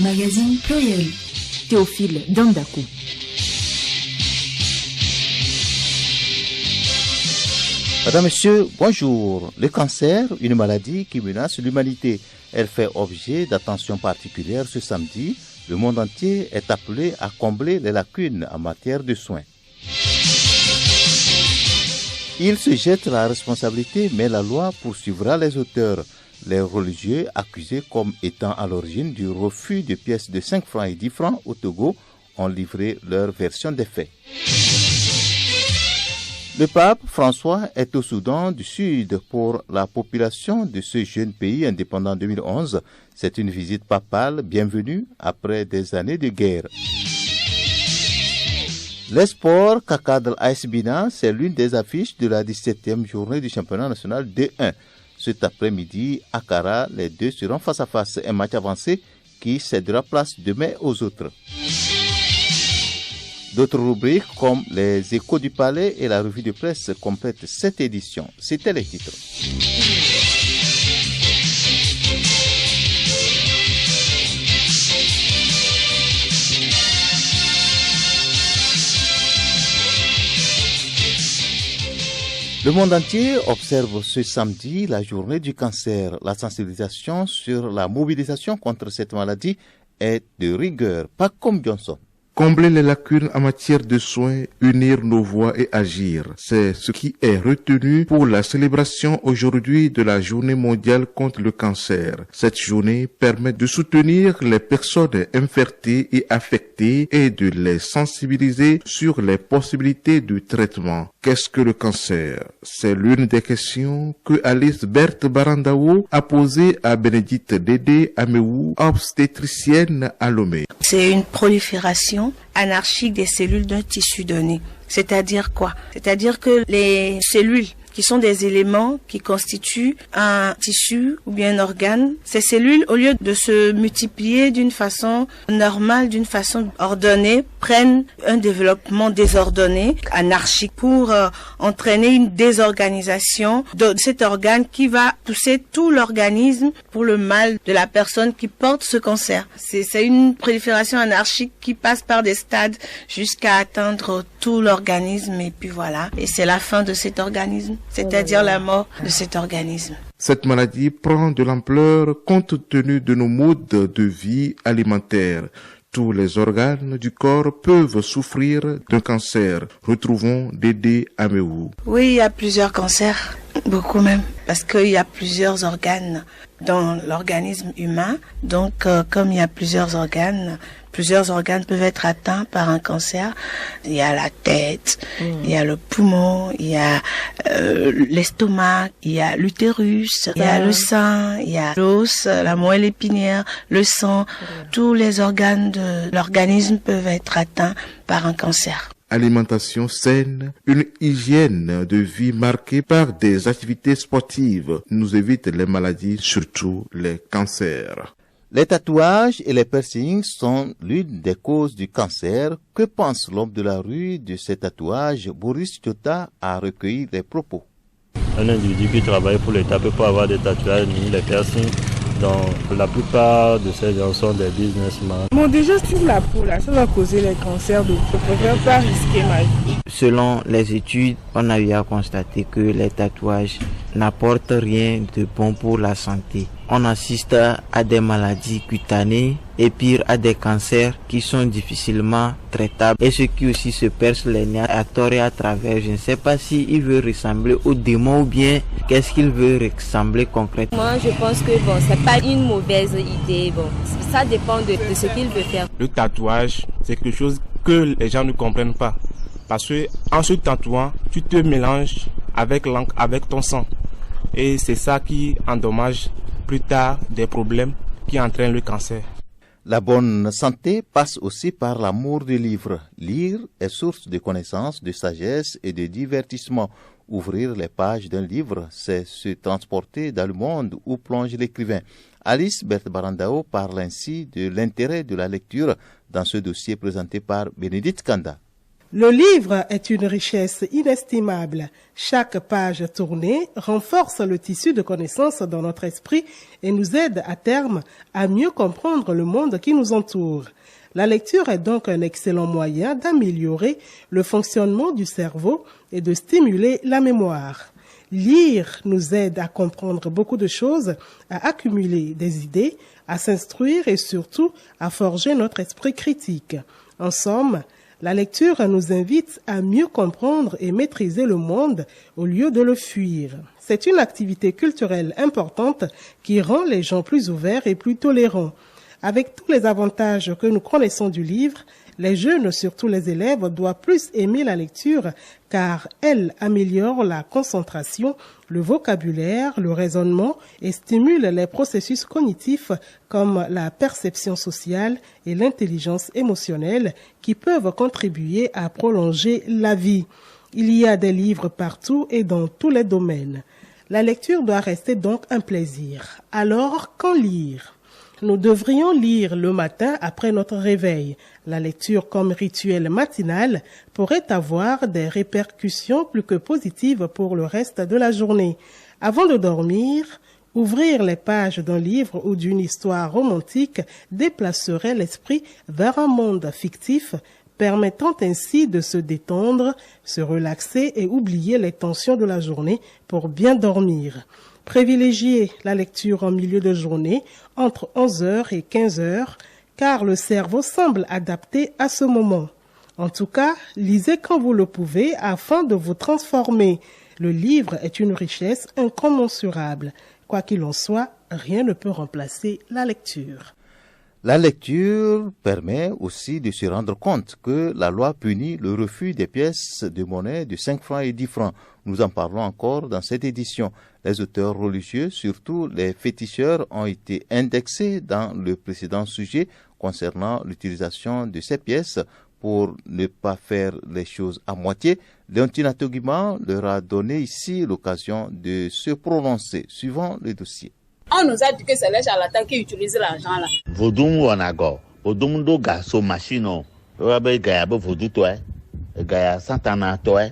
Magazine pluriel. Théophile Dandakou. Madame, Monsieur, bonjour. Le cancer, une maladie qui menace l'humanité. Elle fait objet d'attention particulière ce samedi. Le monde entier est appelé à combler les lacunes en matière de soins. Il se jette la responsabilité, mais la loi poursuivra les auteurs. Les religieux accusés comme étant à l'origine du refus de pièces de 5 francs et 10 francs au Togo ont livré leur version des faits. Le pape François est au Soudan du Sud pour la population de ce jeune pays indépendant en 2011. C'est une visite papale bienvenue après des années de guerre. Les sports, Kakadl AS Bina, c'est l'une des affiches de la 17e journée du championnat national D1. Cet après-midi, à Kara, les deux seront face à face. Un match avancé qui cédera place demain aux autres. D'autres rubriques comme les échos du palais et la revue de presse complètent cette édition. C'était les titres. Le monde entier observe ce samedi la journée du cancer. La sensibilisation sur la mobilisation contre cette maladie est de rigueur, pas comme Johnson. Combler les lacunes en matière de soins, unir nos voix et agir. C'est ce qui est retenu pour la célébration aujourd'hui de la Journée mondiale contre le cancer. Cette journée permet de soutenir les personnes infertiles et affectées et de les sensibiliser sur les possibilités de traitement. Qu'est-ce que le cancer? C'est l'une des questions que Alice Berthe Barandao a posée à Bénédicte Dédé Améou, obstétricienne à Lomé. C'est une prolifération anarchique des cellules d'un tissu donné. C'est-à-dire quoi? C'est-à-dire que les cellules qui sont des éléments qui constituent un tissu ou bien un organe, ces cellules, au lieu de se multiplier d'une façon normale, d'une façon ordonnée, prennent un développement désordonné, anarchique, pour entraîner une désorganisation de cet organe qui va pousser tout l'organisme pour le mal de la personne qui porte ce cancer. C'est une prolifération anarchique qui passe par des stades jusqu'à atteindre tout l'organisme et puis voilà. Et c'est la fin de cet organisme, c'est-à-dire la mort de cet organisme. Cette maladie prend de l'ampleur compte tenu de nos modes de vie alimentaires. Tous les organes du corps peuvent souffrir d'un cancer. Retrouvons Dédé Améou. Oui, il y a plusieurs cancers, beaucoup même, parce qu'il y a plusieurs organes dans l'organisme humain. Donc, comme il y a plusieurs organes peuvent être atteints par un cancer. Il y a la tête, il y a le poumon, il y a l'estomac, il y a l'utérus, il y a le sein, il y a l'os, la moelle épinière, le sang. Tous les organes de l'organisme peuvent être atteints par un cancer. Alimentation saine, une hygiène de vie marquée par des activités sportives nous évite les maladies, surtout les cancers. Les tatouages et les piercings sont l'une des causes du cancer. Que pense l'homme de la rue de ces tatouages? Boris Tchota a recueilli les propos. Un individu qui travaille pour l'État peut pas avoir des tatouages ni les piercings. Donc la plupart de ces gens sont des businessmen. Bon, déjà sur la peau, là, ça va causer les cancers. Donc je préfère pas risquer ma vie. Selon les études, on a eu à constater que les tatouages n'apportent rien de bon pour la santé. On assiste à des maladies cutanées et pire à des cancers qui sont difficilement traitables et ceux qui aussi se percent les nerfs à tort et à travers. Je ne sais pas s'il veut ressembler au démon ou bien qu'est-ce qu'il veut ressembler concrètement. Moi je pense que c'est pas une mauvaise idée. Ça dépend de ce qu'il veut faire. Le tatouage, c'est quelque chose que les gens ne comprennent pas. Parce que en se tatouant, tu te mélanges avec l'encre, avec ton sang. Et c'est ça qui endommage plus tard des problèmes qui entraînent le cancer. La bonne santé passe aussi par l'amour du livre. Lire est source de connaissances, de sagesse et de divertissement. Ouvrir les pages d'un livre, c'est se transporter dans le monde où plonge l'écrivain. Alice Berthe Barandao parle ainsi de l'intérêt de la lecture dans ce dossier présenté par Bénédicte Kanda. Le livre est une richesse inestimable. Chaque page tournée renforce le tissu de connaissances dans notre esprit et nous aide à terme à mieux comprendre le monde qui nous entoure. La lecture est donc un excellent moyen d'améliorer le fonctionnement du cerveau et de stimuler la mémoire. Lire nous aide à comprendre beaucoup de choses, à accumuler des idées, à s'instruire et surtout à forger notre esprit critique. En somme, la lecture nous invite à mieux comprendre et maîtriser le monde au lieu de le fuir. C'est une activité culturelle importante qui rend les gens plus ouverts et plus tolérants. Avec tous les avantages que nous connaissons du livre, les jeunes, surtout les élèves, doivent plus aimer la lecture car elle améliore la concentration, le vocabulaire, le raisonnement et stimule les processus cognitifs comme la perception sociale et l'intelligence émotionnelle qui peuvent contribuer à prolonger la vie. Il y a des livres partout et dans tous les domaines. La lecture doit rester donc un plaisir. Alors, quand lire ? Nous devrions lire le matin après notre réveil. La lecture comme rituel matinal pourrait avoir des répercussions plus que positives pour le reste de la journée. Avant de dormir, ouvrir les pages d'un livre ou d'une histoire romantique déplacerait l'esprit vers un monde fictif, permettant ainsi de se détendre, se relaxer et oublier les tensions de la journée pour bien dormir. Privilégiez la lecture en milieu de journée entre 11h et 15h car le cerveau semble adapté à ce moment. En tout cas, lisez quand vous le pouvez afin de vous transformer. Le livre est une richesse incommensurable. Quoi qu'il en soit, rien ne peut remplacer la lecture. La lecture permet aussi de se rendre compte que la loi punit le refus des pièces de monnaie de 5 francs et 10 francs. Nous en parlons encore dans cette édition. Les auteurs religieux, surtout les féticheurs, ont été indexés dans le précédent sujet concernant l'utilisation de ces pièces pour ne pas faire les choses à moitié. Léontine Togima leur a donné ici l'occasion de se prononcer suivant le dossier. On nous a dit que c'est les charlatans qui utilisent l'argent là. Vodum wanago, vodum do gaso machino, rabe gaya bo vodu toi, gaya santana toi,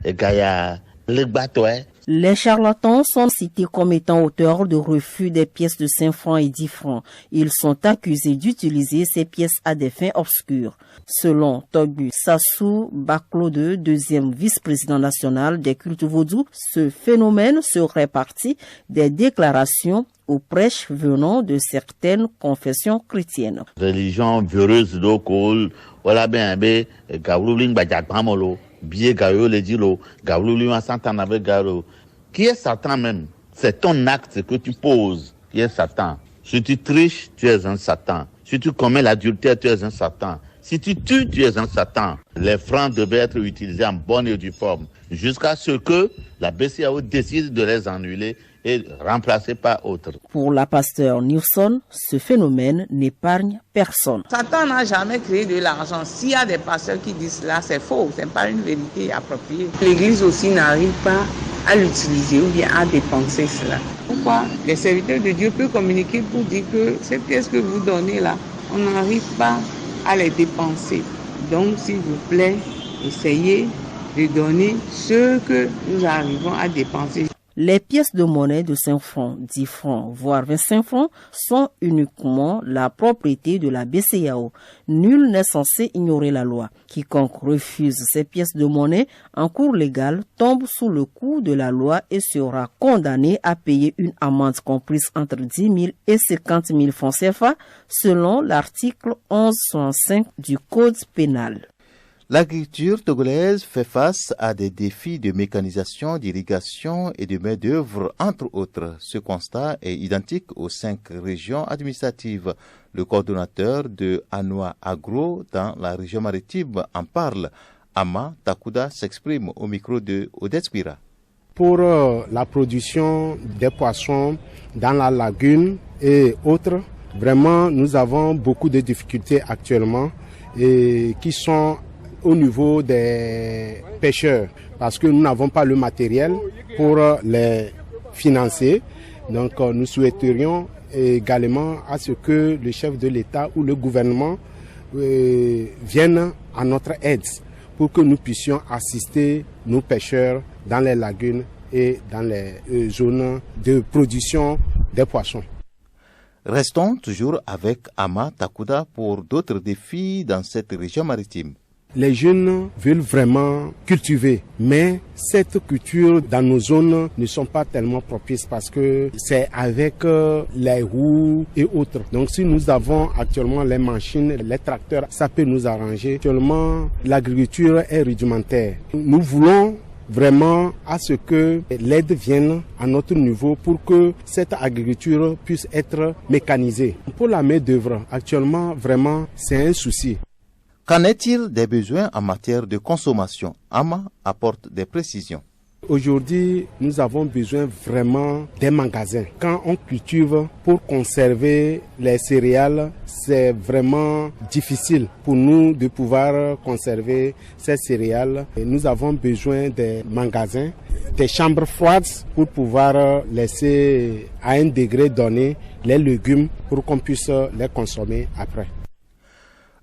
gaya legba toi. Les charlatans sont cités comme étant auteurs de refus des pièces de 5 francs et 10 francs. Ils sont accusés d'utiliser ces pièces à des fins obscures. Selon Togu Sassou Baklo-de, deuxième vice-président national des cultes vaudous, ce phénomène serait parti des déclarations aux prêches venant de certaines confessions chrétiennes. Religion véreuse locale, voilà bien, gaoulouling badjapamolo. Bien gayo le dilo, gaoulou en Satan avec garo. Qui est Satan même? C'est ton acte que tu poses qui est Satan. Si tu triches, tu es un Satan. Si tu commets l'adultère, tu es un Satan. Si tu tues, tu es un Satan. Les francs devaient être utilisés en bonne et due forme jusqu'à ce que la BCAO décide de les annuler et remplacés par autres. Pour la pasteur Nilsson, ce phénomène n'épargne personne. Satan n'a jamais créé de l'argent. S'il y a des pasteurs qui disent cela, c'est faux, c'est pas une vérité appropriée. L'Église aussi n'arrive pas à l'utiliser ou bien à dépenser cela. Pourquoi les serviteurs de Dieu peuvent communiquer pour dire que ces pièces que vous donnez là, on n'arrive pas à les dépenser. Donc, s'il vous plaît, essayez de donner ce que nous arrivons à dépenser. Les pièces de monnaie de 5 francs, 10 francs, voire 25 francs sont uniquement la propriété de la BCAO. Nul n'est censé ignorer la loi. Quiconque refuse ces pièces de monnaie en cours légal tombe sous le coup de la loi et sera condamné à payer une amende comprise entre 10 000 et 50 000 francs CFA selon l'article 1165 du Code pénal. L'agriculture togolaise fait face à des défis de mécanisation, d'irrigation et de main-d'œuvre, entre autres. Ce constat est identique aux 5 régions administratives. Le coordonnateur de Anoa Agro dans la région maritime en parle. Ama Takuda s'exprime au micro de Odette Spira. Pour la production des poissons dans la lagune et autres, vraiment nous avons beaucoup de difficultés actuellement et qui sont au niveau des pêcheurs parce que nous n'avons pas le matériel pour les financer. Donc nous souhaiterions également à ce que le chef de l'État ou le gouvernement vienne à notre aide pour que nous puissions assister nos pêcheurs dans les lagunes et dans les zones de production des poissons. Restons toujours avec Ama Takuda pour d'autres défis dans cette région maritime. Les jeunes veulent vraiment cultiver, mais cette culture dans nos zones ne sont pas tellement propices parce que c'est avec les roues et autres. Donc si nous avons actuellement les machines, les tracteurs, ça peut nous arranger. Actuellement, l'agriculture est rudimentaire. Nous voulons vraiment à ce que l'aide vienne à notre niveau pour que cette agriculture puisse être mécanisée. Pour la main-d'œuvre, actuellement, vraiment, c'est un souci. Qu'en est-il des besoins en matière de consommation? Ama apporte des précisions. Aujourd'hui, nous avons besoin vraiment des magasins. Quand on cultive pour conserver les céréales, c'est vraiment difficile pour nous de pouvoir conserver ces céréales. Et nous avons besoin des magasins, des chambres froides pour pouvoir laisser à un degré donné les légumes pour qu'on puisse les consommer après.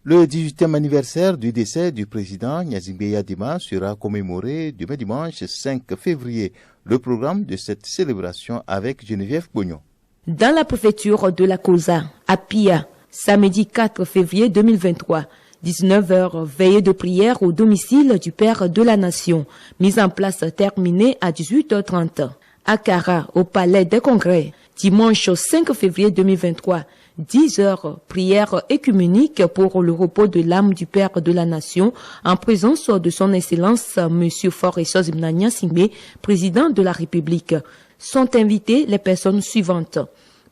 Le 18e anniversaire du décès du président Gnassingbé Yadima sera commémoré demain dimanche 5 février. Le programme de cette célébration avec Geneviève Bognon. Dans la préfecture de la Kosa, à Pia, samedi 4 février 2023, 19h, veillée de prière au domicile du Père de la Nation, mise en place terminée à 18h30. À Kara, au Palais des Congrès, dimanche 5 février 2023, 10 heures, prière écuménique pour le repos de l'âme du Père de la Nation en présence de son Excellence M. Faure Gnassingbé, président de la République. Sont invités les personnes suivantes.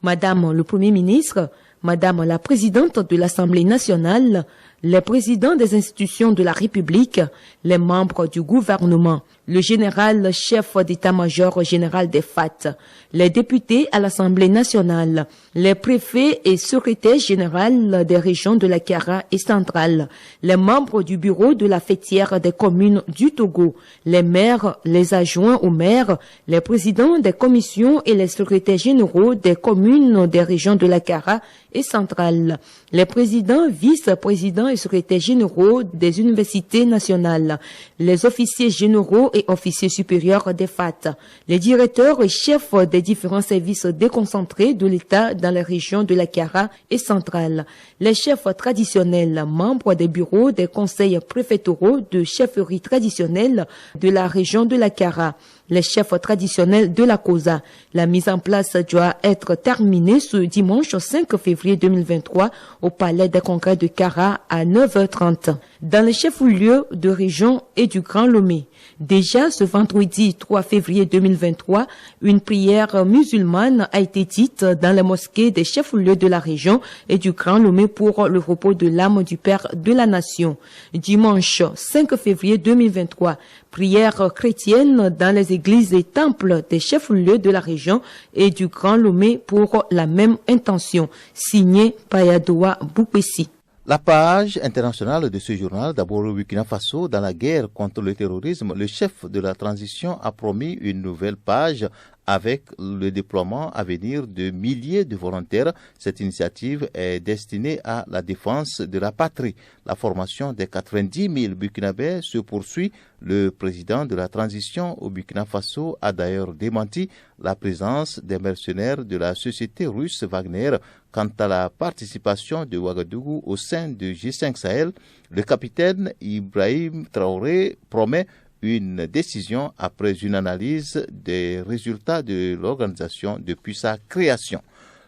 Madame le Premier ministre, Madame la Présidente de l'Assemblée nationale, les présidents des institutions de la République, les membres du gouvernement, le général chef d'état-major général des FAT, les députés à l'Assemblée nationale, les préfets et secrétaires généraux des régions de la Kara et centrale, les membres du bureau de la fêtière des communes du Togo, les maires, les adjoints aux maires, les présidents des commissions et les secrétaires généraux des communes des régions de la Kara et centrale, les présidents, vice-présidents et secrétaires généraux des universités nationales, les officiers généraux et officiers supérieurs des FAT, les directeurs et chefs des différents services déconcentrés de l'État dans les régions de la Kara et centrale, les chefs traditionnels, membres des bureaux des conseils préfectoraux de chefferie traditionnelle de la région de la Kara, les chefs traditionnels de la Kosa. La mise en place doit être terminée ce dimanche 5 février 2023 au Palais des Congrès de Kara à 9h30. Dans les chefs-lieux de région et du Grand Lomé. Déjà ce vendredi 3 février 2023, une prière musulmane a été dite dans les mosquées des chefs-lieux de la région et du Grand Lomé pour le repos de l'âme du Père de la Nation. Dimanche 5 février 2023, prière chrétienne dans les églises et temples des chefs-lieux de la région et du Grand Lomé pour la même intention. Signé Payadoa Boupessi. La page internationale de ce journal, d'abord au Burkina Faso, dans la guerre contre le terrorisme, le chef de la transition a promis une nouvelle page avec le déploiement à venir de milliers de volontaires. Cette initiative est destinée à la défense de la patrie. La formation des 90 000 Burkinabés se poursuit. Le président de la transition au Burkina Faso a d'ailleurs démenti la présence des mercenaires de la société russe Wagner. Quant à la participation de Ouagadougou au sein de G5 Sahel, le capitaine Ibrahim Traoré promet une décision après une analyse des résultats de l'organisation depuis sa création.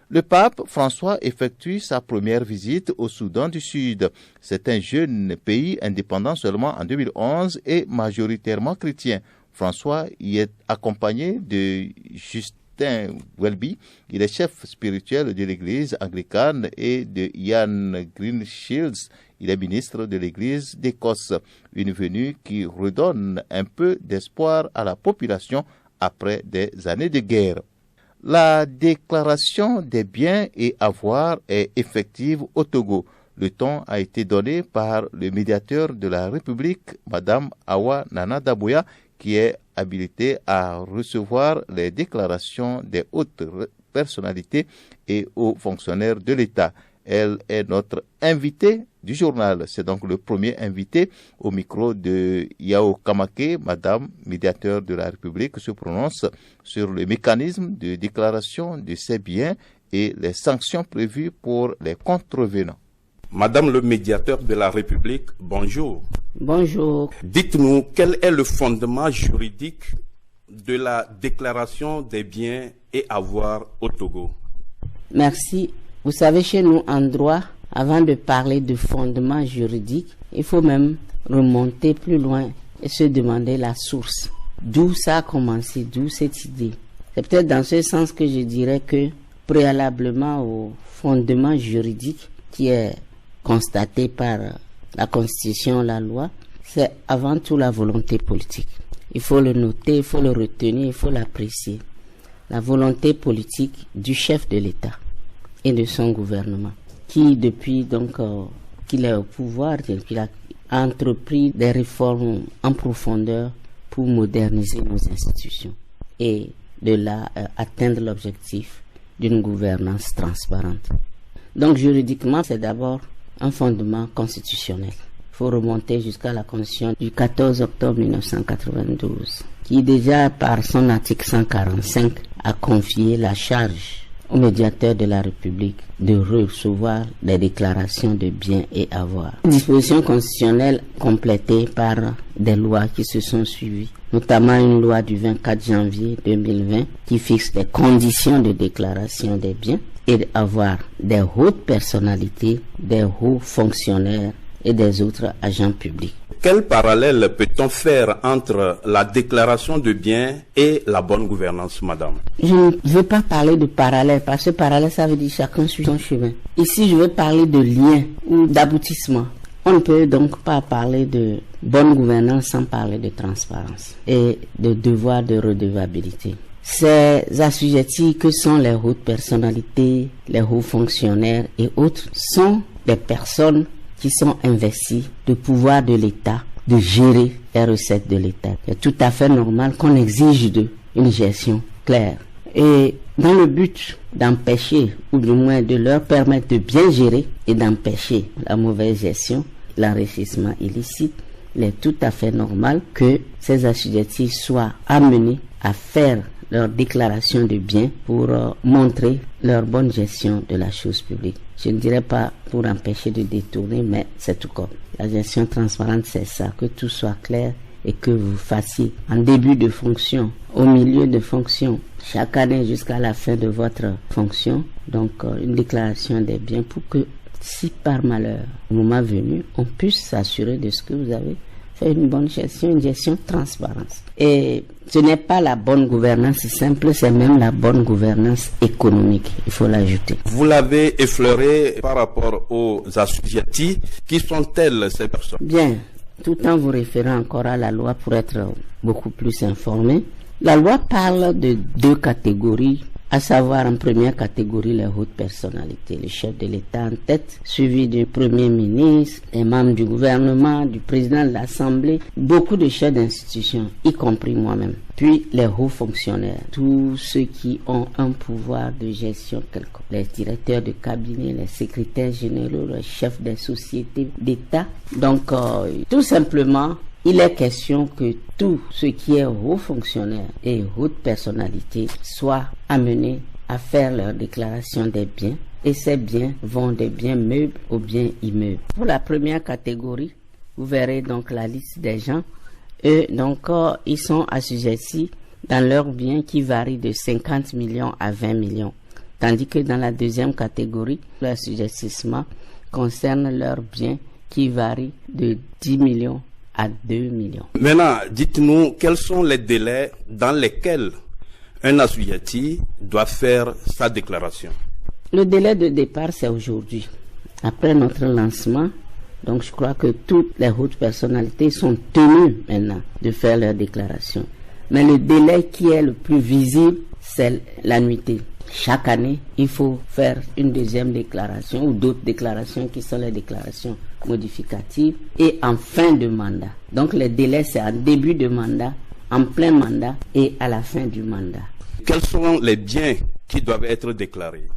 Le pape François effectue sa première visite au Soudan du Sud. C'est un jeune pays indépendant seulement en 2011 et majoritairement chrétien. François y est accompagné de Justin Welby, il est chef spirituel de l'église anglicane, et de Ian Greenshields, il est ministre de l'église d'Écosse. Une venue qui redonne un peu d'espoir à la population après des années de guerre. La déclaration des biens et avoirs est effective au Togo. Le ton a été donné par le médiateur de la République, Madame Awa Nana Daboya, qui est habilitée à recevoir les déclarations des hautes personnalités et hauts fonctionnaires de l'État. Elle est notre invitée du journal. C'est donc le premier invité au micro de Yao Kamake, Madame, médiateur de la République, se prononce sur le mécanisme de déclaration de ces biens et les sanctions prévues pour les contrevenants. Madame le médiateur de la République, bonjour. Bonjour. Dites-nous quel est le fondement juridique de la déclaration des biens et avoirs au Togo. Merci. Vous savez, chez nous en droit, avant de parler de fondement juridique, il faut même remonter plus loin et se demander la source. D'où ça a commencé, d'où cette idée. C'est peut-être dans ce sens que je dirais que préalablement au fondement juridique qui est constaté par la Constitution, la loi, c'est avant tout la volonté politique. Il faut le noter, il faut le retenir, il faut l'apprécier. La volonté politique du chef de l'État et de son gouvernement, qui depuis donc qu'il est au pouvoir, qu'il a entrepris des réformes en profondeur pour moderniser nos institutions et de là atteindre l'objectif d'une gouvernance transparente. Donc juridiquement, c'est d'abord un fondement constitutionnel. Il faut remonter jusqu'à la Constitution du 14 octobre 1992, qui déjà par son article 145 a confié la charge au médiateur de la République de recevoir des déclarations de biens et avoirs. Une disposition constitutionnelle complétée par des lois qui se sont suivies, notamment une loi du 24 janvier 2020 qui fixe des conditions de déclaration des biens et d'avoir des hautes personnalités, des hauts fonctionnaires et des autres agents publics. Quel parallèle peut-on faire entre la déclaration de biens et la bonne gouvernance, madame? Je ne veux pas parler de parallèle, parce que parallèle, ça veut dire chacun suit son chemin. Ici, je veux parler de lien ou d'aboutissement. On ne peut donc pas parler de bonne gouvernance sans parler de transparence et de devoir de redevabilité. Ces assujettis que sont les hautes personnalités, les hauts fonctionnaires et autres sont des personnes qui sont investis de pouvoir de l'État, de gérer les recettes de l'État. C'est tout à fait normal qu'on exige d'eux une gestion claire. Et dans le but d'empêcher, ou du moins de leur permettre de bien gérer et d'empêcher la mauvaise gestion, l'enrichissement illicite, il est tout à fait normal que ces assujettis soient amenés à faire leur déclaration de biens pour montrer leur bonne gestion de la chose publique. Je ne dirais pas pour empêcher de détourner, mais c'est tout comme. La gestion transparente, c'est ça, que tout soit clair et que vous fassiez en début de fonction, au milieu de fonction, chaque année jusqu'à la fin de votre fonction, donc une déclaration des biens pour que si par malheur, au moment venu, on puisse s'assurer de ce que vous avez fait une bonne gestion, une gestion transparente. Et ce n'est pas la bonne gouvernance simple, c'est même la bonne gouvernance économique, il faut l'ajouter. Vous l'avez effleuré par rapport aux assujettis. Qui sont-elles, ces personnes? Bien, tout en vous référant encore à la loi pour être beaucoup plus informé, la loi parle de deux catégories, à savoir en première catégorie les hautes personnalités, le chef de l'État en tête, suivi du Premier ministre, des membres du gouvernement, du président de l'Assemblée, beaucoup de chefs d'institutions, y compris moi-même. Puis les hauts fonctionnaires, tous ceux qui ont un pouvoir de gestion quelconque, les directeurs de cabinet, les secrétaires généraux, les chefs des sociétés d'État. Donc tout simplement, il est question que tout ce qui est haut fonctionnaire et haute personnalité soit amené à faire leur déclaration des biens, et ces biens vont des biens meubles aux biens immeubles. Pour la première catégorie, vous verrez donc la liste des gens, et donc ils sont assujettis dans leurs biens qui varient de 50 millions à 20 millions. Tandis que dans la deuxième catégorie, l'assujettissement concerne leurs biens qui varient de 10 millions à 2 millions. Maintenant, dites-nous quels sont les délais dans lesquels un assujetti doit faire sa déclaration. Le délai de départ, c'est aujourd'hui. Après notre lancement, donc je crois que toutes les hautes personnalités sont tenues maintenant de faire leur déclaration. Mais le délai qui est le plus visible, c'est l'annuité. Chaque année, il faut faire une deuxième déclaration ou d'autres déclarations qui sont les déclarations modificatives et en fin de mandat. Donc les délais, c'est en début de mandat, en plein mandat et à la fin du mandat. Quels sont les biens qui doivent être déclarés?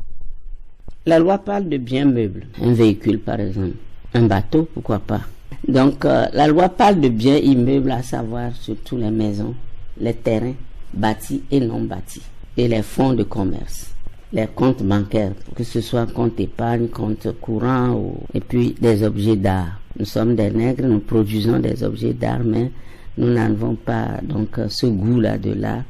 La loi parle de biens meubles, un véhicule par exemple, un bateau, pourquoi pas. Donc la loi parle de biens immeubles, à savoir surtout les maisons, les terrains bâtis et non bâtis, et les fonds de commerce, les comptes bancaires, que ce soit compte épargne, compte courant, et puis des objets d'art. Nous sommes des nègres, nous produisons des objets d'art, mais nous n'avons pas donc ce goût-là de l'art.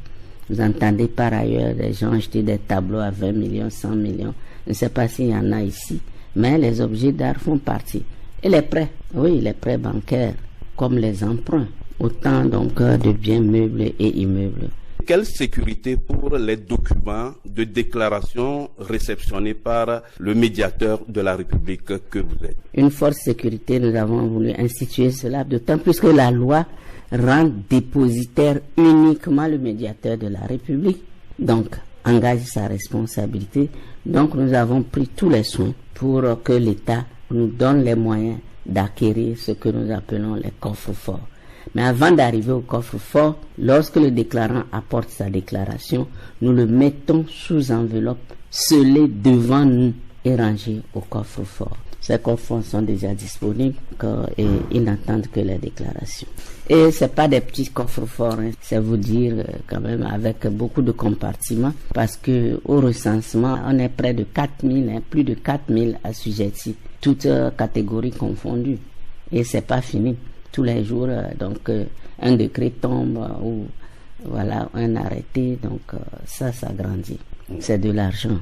Vous entendez par ailleurs des gens acheter des tableaux à 20 millions, 100 millions. Je ne sais pas s'il y en a ici, mais les objets d'art font partie. Et les prêts, oui, les prêts bancaires, comme les emprunts. Autant donc de biens meubles et immeubles. Quelle sécurité pour les documents de déclaration réceptionnés par le médiateur de la République que vous êtes? Une forte sécurité, nous avons voulu instituer cela, d'autant plus que la loi rend dépositaire uniquement le médiateur de la République, donc engage sa responsabilité. Donc nous avons pris tous les soins pour que l'État nous donne les moyens d'acquérir ce que nous appelons les coffres forts. Mais avant d'arriver au coffre-fort, lorsque le déclarant apporte sa déclaration, nous le mettons sous enveloppe, scellé devant nous et rangé au coffre-fort. Ces coffres sont déjà disponibles et ils n'attendent que les déclarations. Et c'est pas des petits coffres-forts, hein. C'est vous dire quand même avec beaucoup de compartiments, parce que au recensement, on est près de 4000, hein, plus de 4000 assujettis, toutes catégories confondues. Et c'est pas fini. Tous les jours, donc un décret tombe ou voilà un arrêté, donc ça grandit. C'est de l'argent.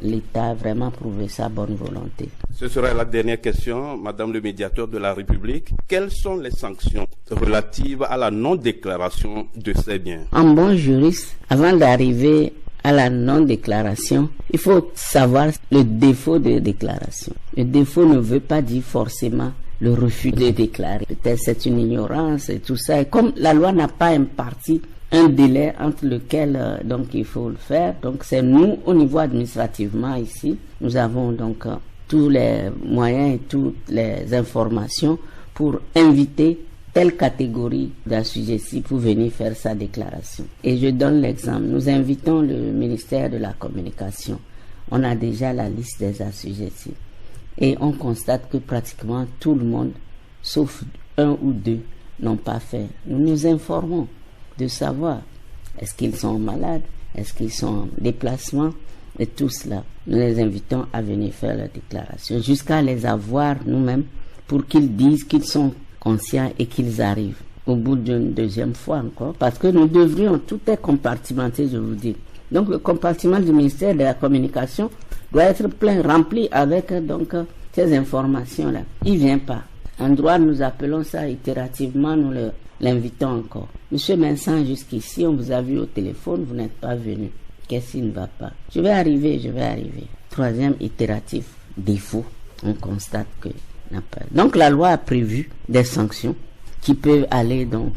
L'État a vraiment prouvé sa bonne volonté. Ce sera la dernière question, Madame le médiateur de la République. Quelles sont les sanctions relatives à la non-déclaration de ces biens? En bon juriste, avant d'arriver à la non-déclaration, il faut savoir le défaut de déclaration. Le défaut ne veut pas dire forcément le refus de déclarer. Peut-être c'est une ignorance et tout ça. Et comme la loi n'a pas imparti un délai entre lequel donc il faut le faire, donc c'est nous au niveau administrativement ici, nous avons donc tous les moyens et toutes les informations pour inviter telle catégorie d'assujettis pour venir faire sa déclaration. Et je donne l'exemple. Nous invitons le ministère de la Communication. On a déjà la liste des assujettis. Et on constate que pratiquement tout le monde, sauf un ou deux, n'ont pas fait. Nous nous informons de savoir est-ce qu'ils sont malades, est-ce qu'ils sont en déplacement, et tout cela. Nous les invitons à venir faire la déclaration, jusqu'à les avoir nous-mêmes pour qu'ils disent qu'ils sont conscients et qu'ils arrivent au bout d'une deuxième fois encore. Parce que nous devrions, tout est compartimenté, je vous dis. Donc le compartiment du ministère de la Communication doit être plein, rempli avec donc ces informations-là. Il ne vient pas. En droit, nous appelons ça itérativement, nous l'invitons encore. Monsieur Vincent, jusqu'ici, on vous a vu au téléphone, vous n'êtes pas venu. Qu'est-ce qui ne va pas? Je vais arriver. Troisième itératif, défaut. On constate que n'a pas. Donc la loi a prévu des sanctions qui peuvent aller donc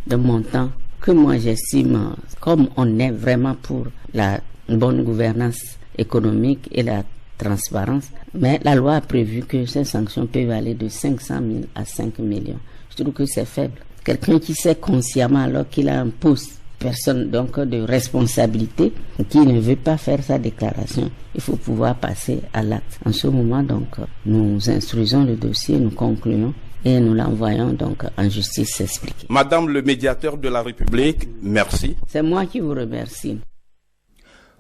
de montant que moi j'estime, comme on est vraiment pour la bonne gouvernance économique et la transparence, mais la loi a prévu que ces sanctions peuvent aller de 500 000 à 5 millions. Je trouve que c'est faible. Quelqu'un qui sait consciemment alors qu'il a un poste, personne donc de responsabilité, qui ne veut pas faire sa déclaration, il faut pouvoir passer à l'acte. En ce moment donc, nous instruisons le dossier, nous concluons et nous l'envoyons donc en justice s'expliquer. Madame le médiateur de la République, merci. C'est moi qui vous remercie.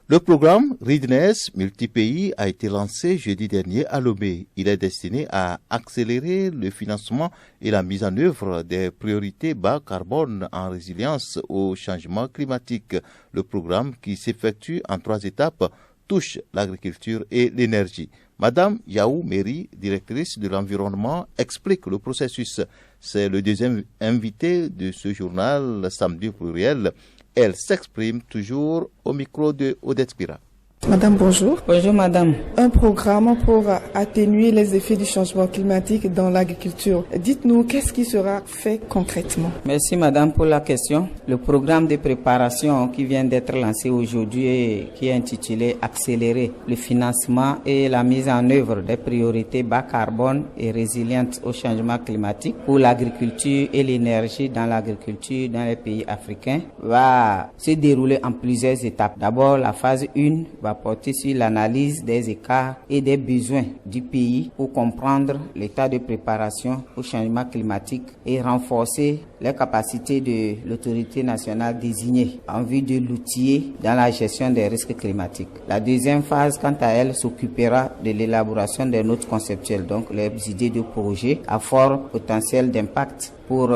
Le programme Readiness multi-pays a été lancé jeudi dernier à Lomé. Il est destiné à accélérer le financement et la mise en œuvre des priorités bas carbone en résilience au changement climatique. Le programme, qui s'effectue en 3 étapes, touche l'agriculture et l'énergie. Madame Yaou Méry, directrice de l'environnement, explique le processus. C'est le deuxième invité de ce journal Samedi Pluriel. Elle s'exprime toujours au micro de Odette Pira. Madame, bonjour. Bonjour, madame. Un programme pour atténuer les effets du changement climatique dans l'agriculture. Dites-nous, qu'est-ce qui sera fait concrètement? Merci, madame, pour la question. Le programme de préparation qui vient d'être lancé aujourd'hui, qui est intitulé « Accélérer le financement et la mise en œuvre des priorités bas carbone et résilientes au changement climatique pour l'agriculture et l'énergie dans l'agriculture dans les pays africains » va se dérouler en plusieurs étapes. D'abord, la phase 1 va va porter sur l'analyse des écarts et des besoins du pays pour comprendre l'état de préparation au changement climatique et renforcer les capacités de l'autorité nationale désignée en vue de l'outiller dans la gestion des risques climatiques. La deuxième phase, quant à elle, s'occupera de l'élaboration des notes conceptuelles, donc les idées de projet à fort potentiel d'impact pour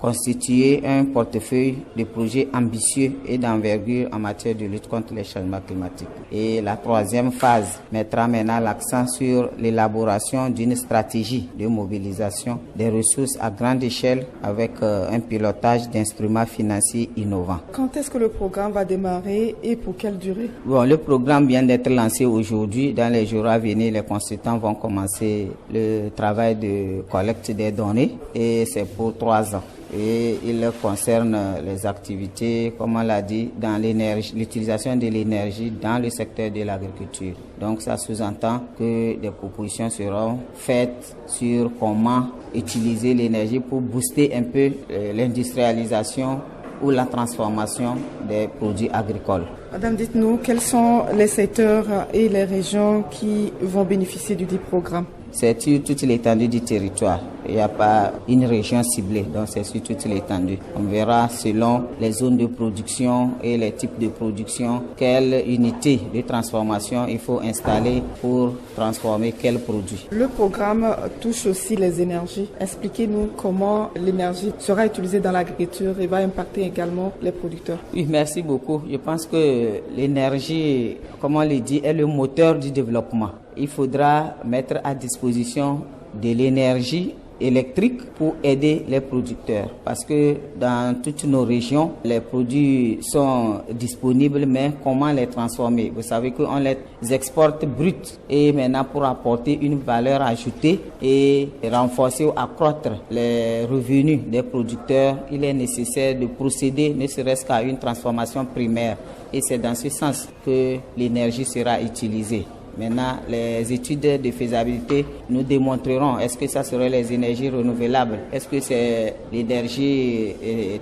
constituer un portefeuille de projets ambitieux et d'envergure en matière de lutte contre les changements climatiques. Et la troisième phase mettra maintenant l'accent sur l'élaboration d'une stratégie de mobilisation des ressources à grande échelle avec un pilotage d'instruments financiers innovants. Quand est-ce que le programme va démarrer et pour quelle durée? Bon, le programme vient d'être lancé aujourd'hui. Dans les jours à venir, les consultants vont commencer le travail de collecte des données et c'est pour 3 ans. Et il concerne les activités, comme on l'a dit, dans l'énergie, l'utilisation de l'énergie dans le secteur de l'agriculture. Donc ça sous-entend que des propositions seront faites sur comment utiliser l'énergie pour booster un peu l'industrialisation ou la transformation des produits agricoles. Madame, dites-nous, quels sont les secteurs et les régions qui vont bénéficier du programme? C'est sur toute l'étendue du territoire. Il n'y a pas une région ciblée, donc c'est sur toute l'étendue. On verra selon les zones de production et les types de production, quelle unité de transformation il faut installer pour transformer quel produit. Le programme touche aussi les énergies. Expliquez-nous comment l'énergie sera utilisée dans l'agriculture et va impacter également les producteurs. Oui, merci beaucoup. Je pense que l'énergie, comme on l'a dit, est le moteur du développement. Il faudra mettre à disposition de l'énergie électrique pour aider les producteurs parce que dans toutes nos régions, les produits sont disponibles, mais comment les transformer? Vous savez qu'on les exporte bruts et maintenant pour apporter une valeur ajoutée et renforcer ou accroître les revenus des producteurs, il est nécessaire de procéder ne serait-ce qu'à une transformation primaire et c'est dans ce sens que l'énergie sera utilisée. Maintenant, les études de faisabilité nous démontreront est-ce que ça serait les énergies renouvelables, est-ce que c'est l'énergie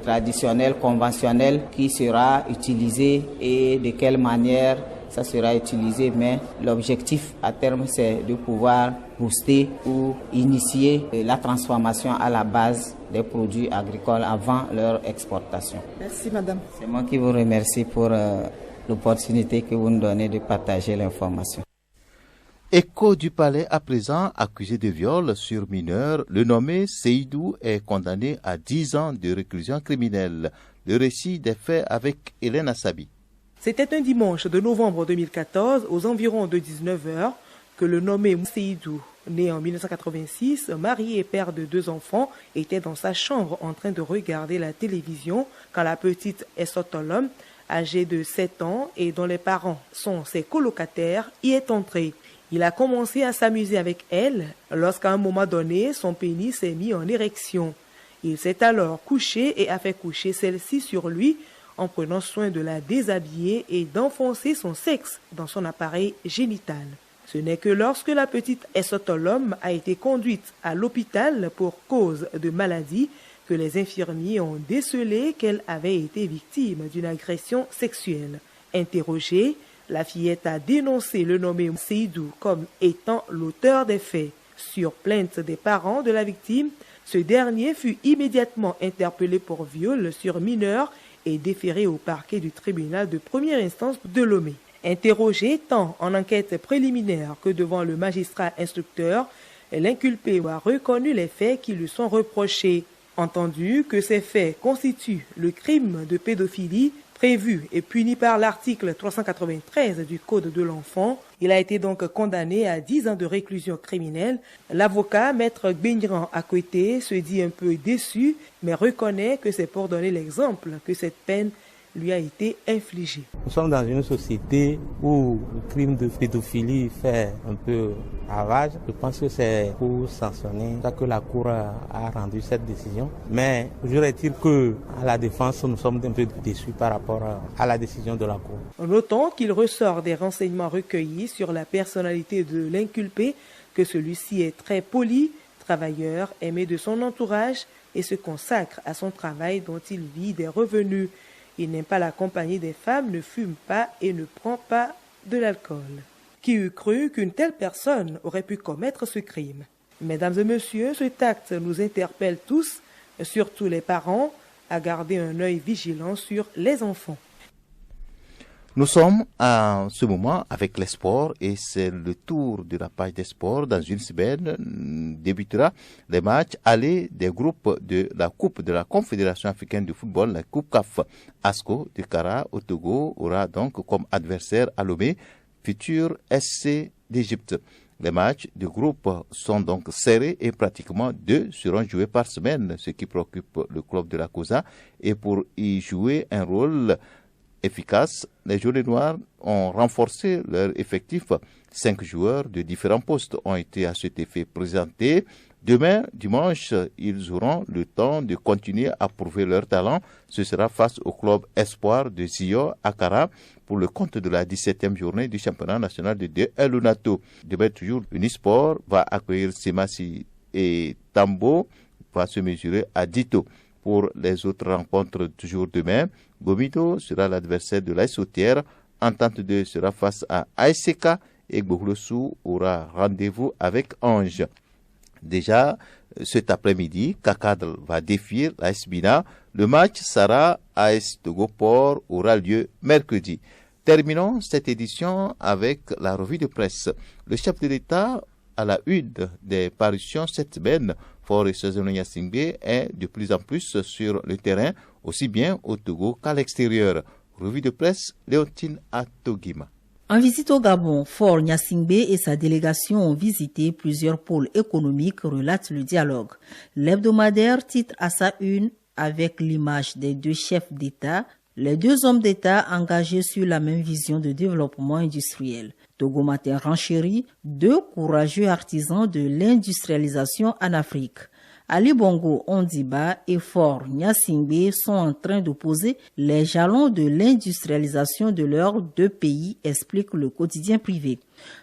traditionnelle, conventionnelle qui sera utilisée et de quelle manière ça sera utilisé. Mais l'objectif à terme, c'est de pouvoir booster ou initier la transformation à la base des produits agricoles avant leur exportation. Merci madame. C'est moi qui vous remercie pour l'opportunité que vous nous donnez de partager l'information. Écho du Palais à présent, accusé de viol sur mineur, le nommé Seydou est condamné à 10 ans de réclusion criminelle. Le récit des faits avec Hélène Assabi. C'était un dimanche de novembre 2014, aux environs de 19h, que le nommé Seydou, né en 1986, marié et père de 2 enfants, était dans sa chambre en train de regarder la télévision quand la petite Essotolom, âgée de 7 ans et dont les parents sont ses colocataires, y est entrée. Il a commencé à s'amuser avec elle lorsqu'à un moment donné, son pénis s'est mis en érection. Il s'est alors couché et a fait coucher celle-ci sur lui en prenant soin de la déshabiller et d'enfoncer son sexe dans son appareil génital. Ce n'est que lorsque la petite Essotolom a été conduite à l'hôpital pour cause de maladie que les infirmiers ont décelé qu'elle avait été victime d'une agression sexuelle. Interrogée, la fillette a dénoncé le nommé Seydou comme étant l'auteur des faits. Sur plainte des parents de la victime, ce dernier fut immédiatement interpellé pour viol sur mineur et déféré au parquet du tribunal de première instance de Lomé. Interrogé tant en enquête préliminaire que devant le magistrat instructeur, l'inculpé a reconnu les faits qui lui sont reprochés. Entendu que ces faits constituent le crime de pédophilie prévu et puni par l'article 393 du Code de l'enfant, il a été donc condamné à 10 ans de réclusion criminelle. L'avocat, maître Gbegnan Akwete, se dit un peu déçu, mais reconnaît que c'est pour donner l'exemple que cette peine lui a été infligée. Nous sommes dans une société où le crime de pédophilie fait un peu ravage. Je pense que c'est pour sanctionner ça que la Cour a rendu cette décision. Mais je voudrais dire que à la défense, nous sommes un peu déçus par rapport à la décision de la Cour. Notons qu'il ressort des renseignements recueillis sur la personnalité de l'inculpé, que celui-ci est très poli, travailleur, aimé de son entourage et se consacre à son travail dont il vit des revenus. Il n'aime pas la compagnie des femmes, ne fume pas et ne prend pas de l'alcool. Qui eût cru qu'une telle personne aurait pu commettre ce crime? Mesdames et messieurs, cet acte nous interpelle tous, surtout les parents, à garder un œil vigilant sur les enfants. Nous sommes à ce moment avec les sports et c'est le tour de la page des sports. Dans une semaine débutera les matchs allés des groupes de la Coupe de la Confédération africaine de football, la Coupe CAF. ASCO de Kara au Togo aura donc comme adversaire à Lomé futur SC d'Égypte. Les matchs de groupe sont donc serrés et pratiquement 2 seront joués par semaine, ce qui préoccupe le club de la COSA. Et pour y jouer un rôle efficace, les Jaunets Noirs ont renforcé leur effectif. 5 joueurs de différents postes ont été à cet effet présentés. Demain, dimanche, ils auront le temps de continuer à prouver leur talent. Ce sera face au club Espoir de Zio Akara pour le compte de la 17e journée du championnat national de Elunato. Demain, toujours, Unisport va accueillir Semasi et Tambo va se mesurer à Dito. Pour les autres rencontres, toujours demain, Gomito sera l'adversaire de l'AS Sautière. Entente 2 sera face à ASK et Gboglosou aura rendez-vous avec Ange. Déjà, cet après-midi, Kakadl va défier l'AS Bina. Le match sera AS Togo Port aura lieu mercredi. Terminons cette édition avec la revue de presse. Le chef de l'État à la une des parutions cette semaine, Faure Gnassingbé est de plus en plus sur le terrain, aussi bien au Togo qu'à l'extérieur. Revue de presse, Léontine Atogima. En visite au Gabon, Faure Gnassingbé et sa délégation ont visité plusieurs pôles économiques, relate le dialogue. L'hebdomadaire titre à sa une avec l'image des 2 chefs d'État, les 2 hommes d'État engagés sur la même vision de développement industriel. Togo Matin renchérit 2 courageux artisans de l'industrialisation en Afrique. Ali Bongo Ondiba et Faure Gnassingbé sont en train de poser les jalons de l'industrialisation de leurs 2 pays, explique le quotidien privé.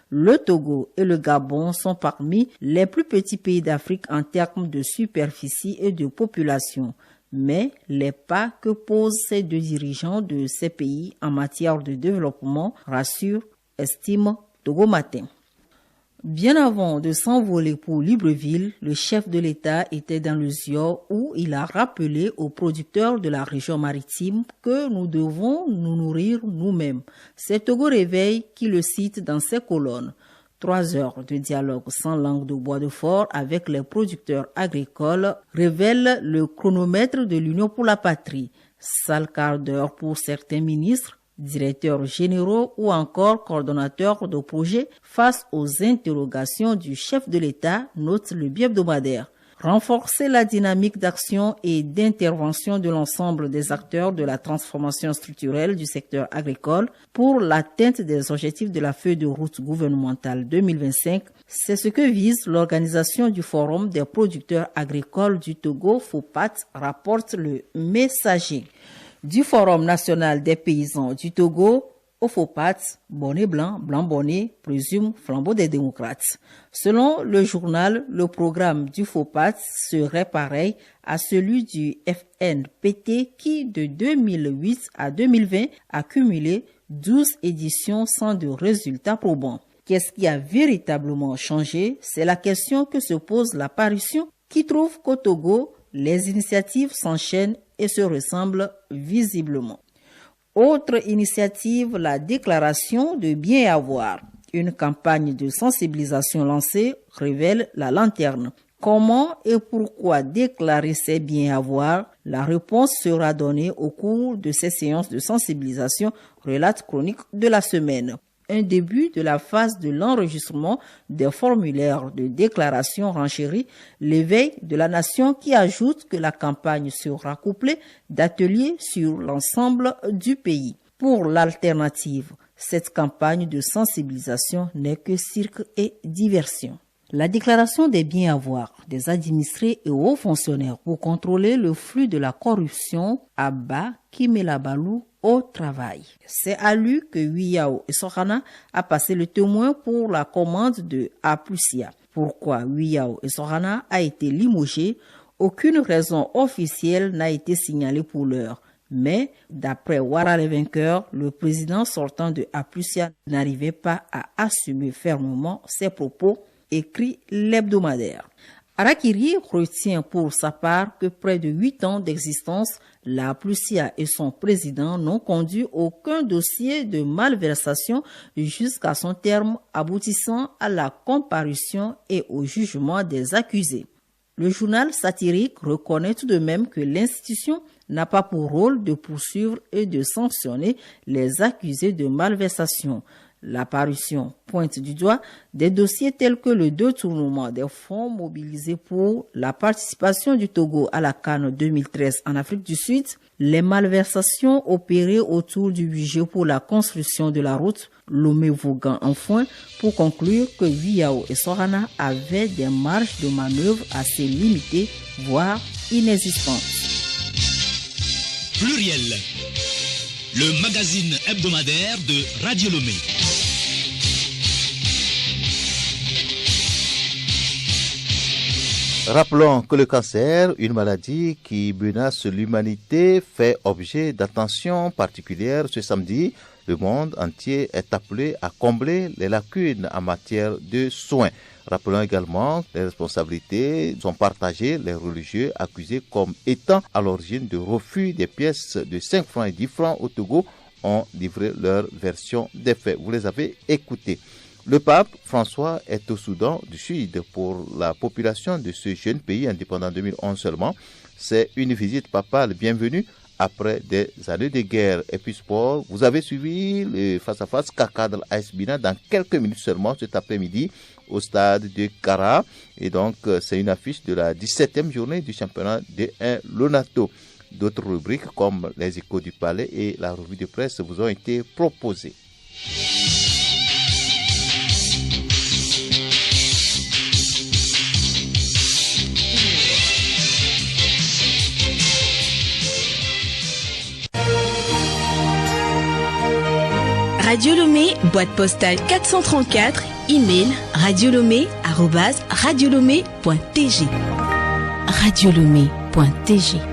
Le Togo et le Gabon sont parmi les plus petits pays d'Afrique en termes de superficie et de population. Mais les pas que posent ces 2 dirigeants de ces pays en matière de développement rassurent, estime Togo Matin. Bien avant de s'envoler pour Libreville, le chef de l'État était dans le Zior où il a rappelé aux producteurs de la région maritime que nous devons nous nourrir nous-mêmes. C'est Togo Réveil qui le cite dans ses colonnes. 3 heures de dialogue sans langue de bois de fort avec les producteurs agricoles révèlent le chronomètre de l'Union pour la patrie. Sale quart d'heure pour certains ministres, directeurs généraux ou encore coordonnateurs de projets face aux interrogations du chef de l'État, note le bi-hebdomadaire. Renforcer la dynamique d'action et d'intervention de l'ensemble des acteurs de la transformation structurelle du secteur agricole pour l'atteinte des objectifs de la feuille de route gouvernementale 2025, c'est ce que vise l'organisation du Forum des producteurs agricoles du Togo, FOPAT, rapporte le Messager. Du Forum national des paysans du Togo, au FOPAT, bonnet blanc, blanc bonnet, présume flambeau des démocrates. Selon le journal, le programme du FOPAT serait pareil à celui du FNPT qui, de 2008 à 2020, a cumulé 12 éditions sans de résultats probants. Qu'est-ce qui a véritablement changé? C'est la question que se pose la parution qui trouve qu'au Togo, les initiatives s'enchaînent et se ressemblent visiblement. Autre initiative, la déclaration de biens et avoirs. Une campagne de sensibilisation lancée révèle la lanterne. Comment et pourquoi déclarer ses biens et avoirs? La réponse sera donnée au cours de ces séances de sensibilisation, relate Chronique de la semaine. Un début de la phase de l'enregistrement des formulaires de déclaration renchérit l'éveil de la nation qui ajoute que la campagne sera couplée d'ateliers sur l'ensemble du pays. Pour l'alternative, cette campagne de sensibilisation n'est que cirque et diversion. La déclaration des biens et avoirs des administrés et hauts fonctionnaires pour contrôler le flux de la corruption abat Kimelabalou au travail. C'est à lui que Wiyao et Sorana a passé le témoin pour la commande de Aplusia. Pourquoi Wiyao et Sorana a été limogé? Aucune raison officielle n'a été signalée pour l'heure. Mais, d'après Ouattara les vainqueurs, le président sortant de Aplusia n'arrivait pas à assumer fermement ses propos, écrit l'hebdomadaire. Arakiri retient pour sa part que près de 8 ans d'existence, la Aplusia et son président n'ont conduit aucun dossier de malversation jusqu'à son terme aboutissant à la comparution et au jugement des accusés. Le journal satirique reconnaît tout de même que l'institution n'a pas pour rôle de poursuivre et de sanctionner les accusés de malversation. La parution pointe du doigt des dossiers tels que le détournement des fonds mobilisés pour la participation du Togo à la CAN 2013 en Afrique du Sud, les malversations opérées autour du budget pour la construction de la route Lomé-Vaughan-Enfoin, pour conclure que Viao et Sorana avaient des marges de manœuvre assez limitées, voire inexistantes. Pluriel, le magazine hebdomadaire de Radio Lomé. Rappelons que le cancer, une maladie qui menace l'humanité, fait objet d'attention particulière ce samedi. Le monde entier est appelé à combler les lacunes en matière de soins. Rappelons également que les responsabilités sont partagées, les religieux accusés comme étant à l'origine du refus des pièces de 5 francs et 10 francs au Togo ont livré leur version des faits. Vous les avez écoutés. Le pape François est au Soudan du Sud pour la population de ce jeune pays indépendant en 2011 seulement. C'est une visite papale bienvenue après des années de guerre. Et puis sport, vous avez suivi le face-à-face Kaka de l'AS Bina dans quelques minutes seulement cet après-midi au stade de Kara. Et donc, c'est une affiche de la 17e journée du championnat de 1 Lonato. D'autres rubriques comme les échos du palais et la revue de presse vous ont été proposées. Radio Lomé, boîte postale 434, email radiolomé@radiolomé.tg. radiolomé.tg